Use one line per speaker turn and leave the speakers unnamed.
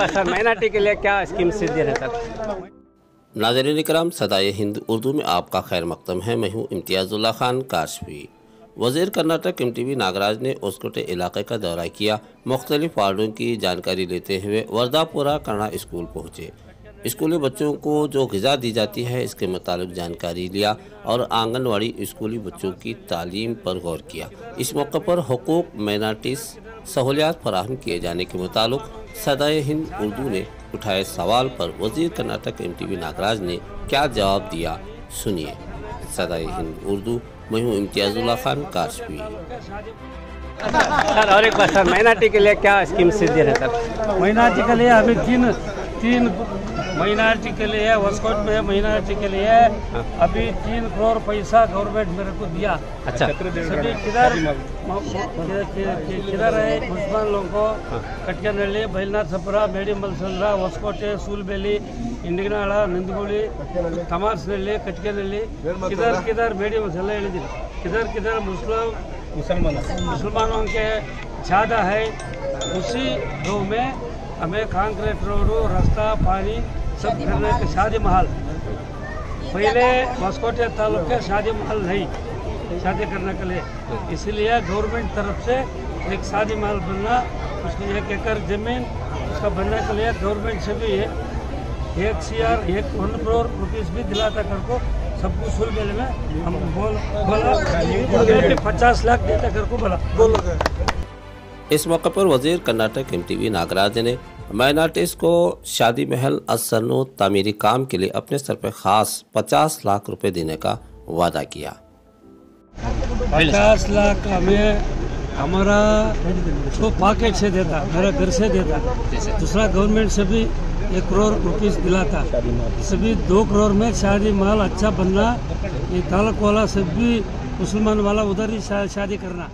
Sir minority के लिए क्या स्कीम से दे रहे सर?
नाज़रीन इकराम, सदाए हिंद उर्दू में आपका खैर मकदम है। मैं हूँ इम्तियाज़ुल्लाह खान काशफी। वज़ीर कर्नाटक एमटीबी नागराज ने ओस्कोटे इलाके का दौरा किया। मुख्तलिफ वार्डों की जानकारी लेते हुए वर्दापुरा कन्ना स्कूल पहुँचे। स्कूली बच्चों को जो ग़िज़ा दी जाती है इसके मुताबिक जानकारी लिया और आंगनवाड़ी स्कूली बच्चों की तालीम पर गौर किया। इस मौके पर हुकूक माइनॉरिटीज़ सहूलियात फराहम किए जाने के मुतालिक सदाए हिंद उर्दू ने उठाए सवाल पर वज़ीर कर्नाटक एमटीबी नागराज ने क्या जवाब दिया, सुनिए। सदाए हिंद उर्दू, मैं हूँ इम्तियाज़ुल्लाह खान काशफी।
सर और एक बात सर, माइनॉरिटी के लिए क्या स्कीम से दे रहे सर?
माइनॉरिटी के लिए अभी तीन माइनॉरिटी के लिए वस्कोट में माइनॉरिटी के लिए अभी 3 करोड़ पैसा गवर्नमेंट मेरे को दिया।
अच्छा,
सभी किधर है मुसलमान लोगों को कटकनहल्ली, बैलनाथ सपुरा, मेडी मलसंद्र, वस्कोटे, सूलबेली, इंडिगनाಳ, नंदगुड़ी, तमासनहल्ली, कटकनहल्ली, किधर मेडी मसला किधर मुसलमानों के ज़्यादा है। उसी गाँव में हमें कंक्रीट रोड, रास्ता, पानी सब करने के शादी महल, पहले वस्कोटे तालुक के शादी महल नहीं शादी करने के लिए, इसलिए गवर्नमेंट तरफ से एक शादी महल बनना, उसको 1 एकड़ ज़मीन उसका बनने के लिए गवर्नमेंट से भी 1 करोड़ रुपीस भी दिलाता करको सबको सुलबेल में हम बोला 50 लाख देता करको बोला।
इस मौके पर वज़ीर कर्नाटक एमटीबी नागराज ने माइनॉरिटीज़ को शादी महल असरनो तामीरी काम के लिए अपने सर पर खास 50 लाख रुपए देने का वादा किया।
50 लाख हमें हमारा जो पॉकेट से देता, मेरा घर से देता, दूसरा गवर्नमेंट से भी 1 करोड़ रुपीस दिलाता, सभी 2 करोड़ में शादी महल अच्छा बनना, ये तालुक वाला से भी मुसलमान वाला उधर ही शादी करना।